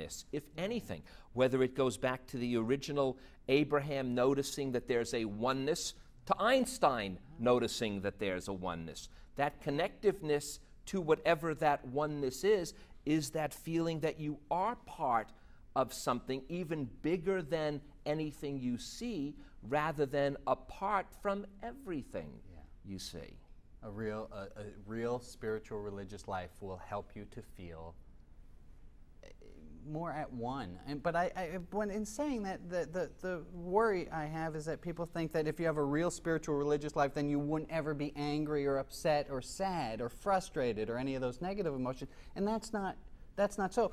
oneness, if anything, whether it goes back to the original Abraham noticing that there's a oneness, to Einstein noticing that there's a oneness. That connectiveness to whatever that oneness is that feeling that you are part of something even bigger than anything you see, rather than apart from everything you see. A real spiritual religious life will help you to feel more at one. But when in saying that, the worry I have is that people think that if you have a real spiritual religious life, then you wouldn't ever be angry or upset or sad or frustrated or any of those negative emotions. And that's not so.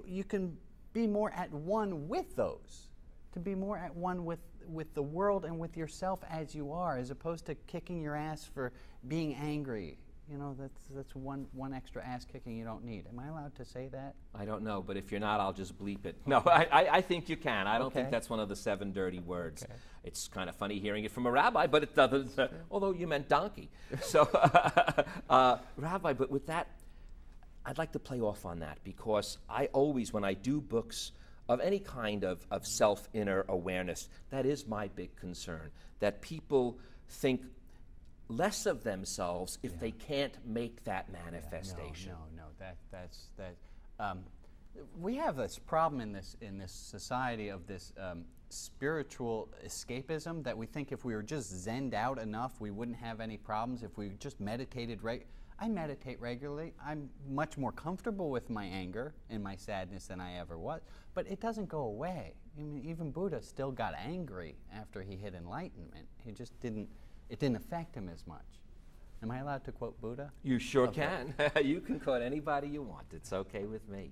You can be more at one with those. To be more at one with the world and with yourself as you are, as opposed to kicking your ass for being angry. You know, that's one extra ass kicking you don't need. Am I allowed to say that? I don't know, but if you're not, I'll just bleep it. No, I think you can. I don't think that's one of the 7 dirty words. Okay. It's kind of funny hearing it from a rabbi, but it doesn't, although you meant donkey. So, Rabbi, but with that, I'd like to play off on that, because I always, when I do books of any kind of self-inner awareness, that is my big concern, that people think less of themselves if they can't make that manifestation. We have this problem in this society of this spiritual escapism, that we think if we were just zenned out enough, we wouldn't have any problems. If we just meditated I meditate regularly. I'm much more comfortable with my anger and my sadness than I ever was, but it doesn't go away. I mean, even Buddha still got angry after he hit enlightenment. It didn't affect him as much. Am I allowed to quote Buddha? You sure can. You can quote anybody you want. It's okay with me.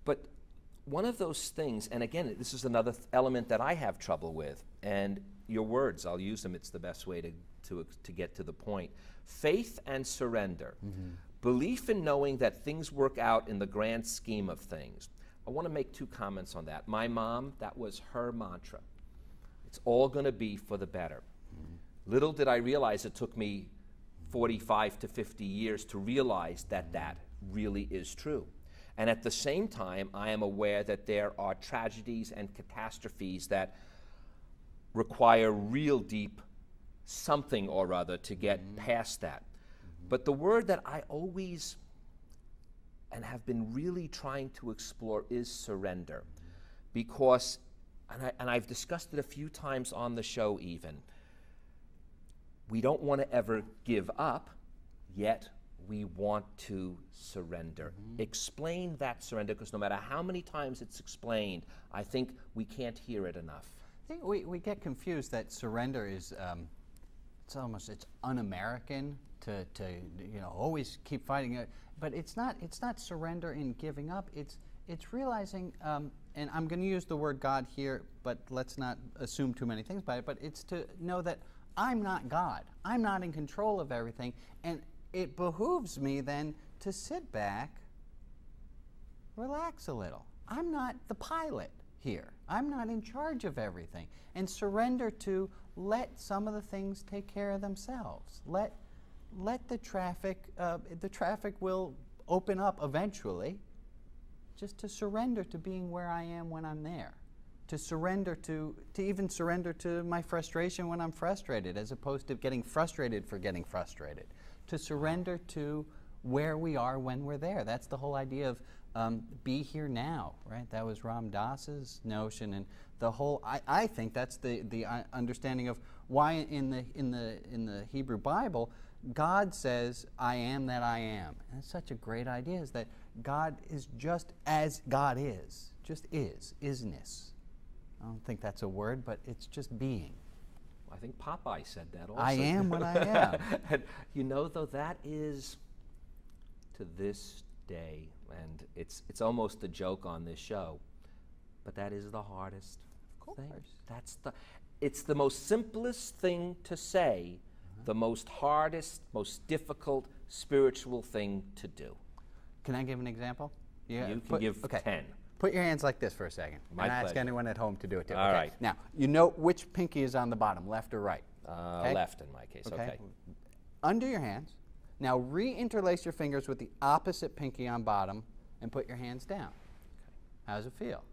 But one of those things, and again, this is another element that I have trouble with, and your words, I'll use them, it's the best way to get to the point. Faith and surrender. Mm-hmm. Belief in knowing that things work out in the grand scheme of things. I want to make 2 comments on that. My mom, that was her mantra. It's all going to be for the better. Mm-hmm. Little did I realize it took me 45 to 50 years to realize that that really is true. And at the same time, I am aware that there are tragedies and catastrophes that require real deep something or other to get past that. But the word that I always and have been really trying to explore is surrender. Because, and I've discussed it a few times on the show even, we don't want to ever give up, yet we want to surrender. Explain that surrender, because no matter how many times it's explained, I think we can't hear it enough. I think we get confused that surrender is it's un-American to always keep fighting it, but it's not surrender in giving up. It's realizing, and I'm going to use the word God here, but let's not assume too many things by it. But it's to know that I'm not God. I'm not in control of everything, and it behooves me then to sit back, relax a little. I'm not the pilot here. I'm not in charge of everything, and surrender to let some of the things take care of themselves. Let the traffic will open up eventually. Just to surrender to being where I am when I'm there. To surrender to even surrender to my frustration when I'm frustrated, as opposed to getting frustrated for getting frustrated. To surrender to where we are when we're there. That's the whole idea of be here now, right? That was Ram Dass's notion, and the whole. I think that's the understanding of why in the Hebrew Bible, God says, "I am that I am." And it's such a great idea, is that God is just as God is, just isness. I don't think that's a word, but it's just being. I think Popeye said that also. I am what I am. And you know, though, that is to this day, and it's almost a joke on this show, but that is the hardest thing. It's the most simplest thing to say, the most hardest, most difficult spiritual thing to do. Can I give an example? You can give 10. Put your hands like this for a second. My and pleasure. Ask anyone at home to do it too. All right. Now, you know which pinky is on the bottom, left or right? Left in my case, okay. Undo your hands. Now, re-interlace your fingers with the opposite pinky on bottom and put your hands down. How does it feel?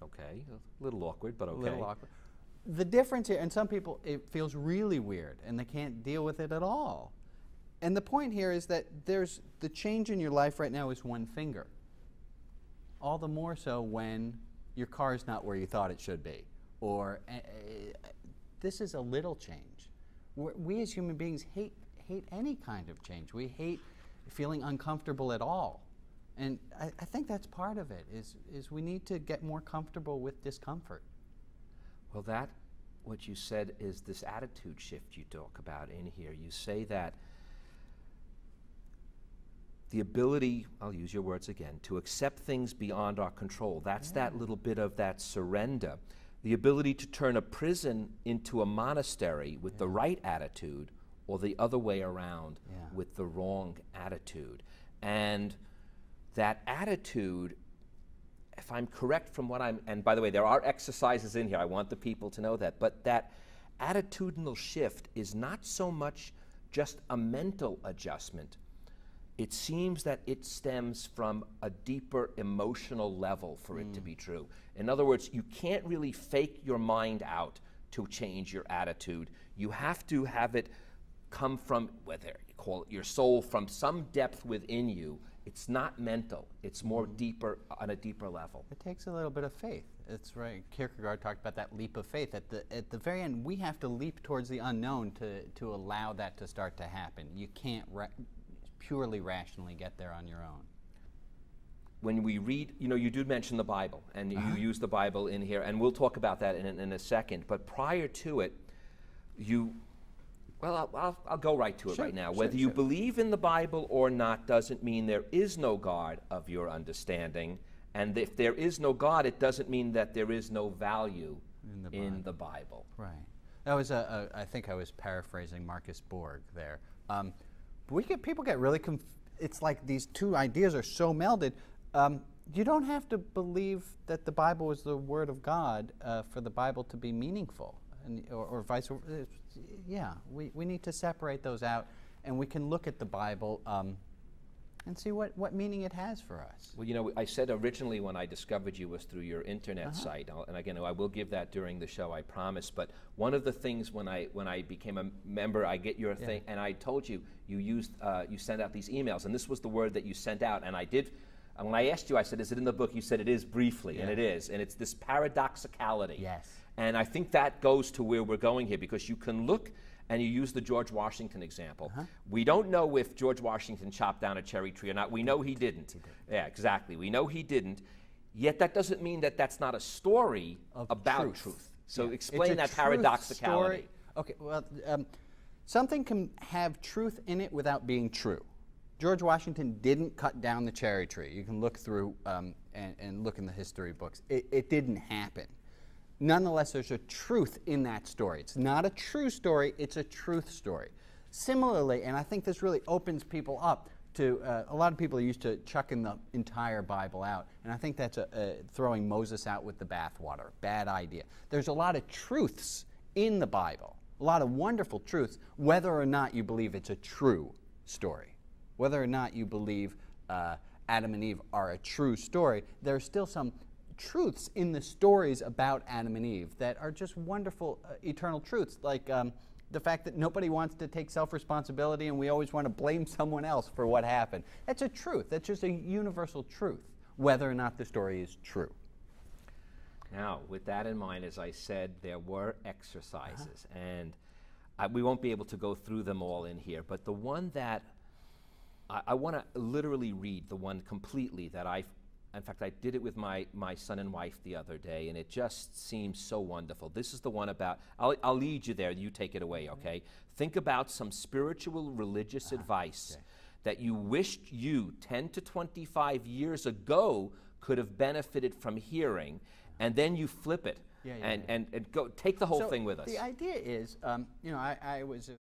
Okay, a little awkward, but okay. A little awkward. The difference here, and some people, it feels really weird, and they can't deal with it at all. And the point here is that there's the change in your life right now is one finger. All the more so when your car's not where you thought it should be, or this is a little change. We as human beings hate any kind of change. We hate feeling uncomfortable at all. And I think that's part of it, is we need to get more comfortable with discomfort. Well, what you said is this attitude shift you talk about in here. You say that the ability, I'll use your words again, to accept things beyond our control. That's that little bit of that surrender. The ability to turn a prison into a monastery with the right attitude, or the other way around with the wrong attitude. And that attitude, if I'm correct from what and by the way, there are exercises in here, I want the people to know that, but that attitudinal shift is not so much just a mental adjustment. It seems that it stems from a deeper emotional level for it to be true. In other words, you can't really fake your mind out to change your attitude. You have to have it come from, whether you call it your soul, from some depth within you. It's not mental. It's more deeper, on a deeper level. It takes a little bit of faith. It's right. Kierkegaard talked about that leap of faith. At the very end, we have to leap towards the unknown to allow that to start to happen. You can't purely rationally get there on your own. When we read, you do mention the Bible, and you use the Bible in here, and we'll talk about that in a second. But prior to it, I'll go right to it right now. Whether you believe in the Bible or not doesn't mean there is no God of your understanding. And if there is no God, it doesn't mean that there is no value in the Bible. Right. That was I think I was paraphrasing Marcus Borg there. People get really it's like these two ideas are so melded. You don't have to believe that the Bible is the Word of God for the Bible to be meaningful, or vice versa. Yeah, we need to separate those out, and we can look at the Bible and see what meaning it has for us. Well, I said originally when I discovered you was through your internet site, and again, I will give that during the show, I promise. But one of the things when I became a member, I get your thing, and I told you you send out these emails, and this was the word that you sent out, and I did. And when I asked you, I said, "Is it in the book?" You said it is briefly, and it is, and it's this paradoxicality. Yes. And I think that goes to where we're going here, because you can look. And you use the George Washington example. We don't know if George Washington chopped down a cherry tree or not. We know he didn't. Yeah, exactly. We know he didn't. Yet that doesn't mean that that's not a story about truth. So explain that paradoxicality. Okay, well, something can have truth in it without being true. George Washington didn't cut down the cherry tree. You can look through and look in the history books. It didn't happen. Nonetheless, there's a truth in that story. It's not a true story, it's a truth story. Similarly, and I think this really opens people up to, a lot of people are used to chucking the entire Bible out, and I think that's throwing Moses out with the bathwater. Bad idea. There's a lot of truths in the Bible, a lot of wonderful truths, whether or not you believe it's a true story. Whether or not you believe Adam and Eve are a true story, there's still some truths in the stories about Adam and Eve that are just wonderful eternal truths, like the fact that nobody wants to take self-responsibility and we always want to blame someone else for what happened. That's a truth. That's just a universal truth, whether or not the story is true. Now, with that in mind, as I said, there were exercises, and we won't be able to go through them all in here, but the one that I want to literally read, the one completely that in fact, I did it with my son and wife the other day, and it just seems so wonderful. This is the one about, I'll lead you there, you take it away, okay? Think about some spiritual religious advice that you wished you 10 to 25 years ago could have benefited from hearing, and then you flip it and go take the whole thing with us. The idea is, I was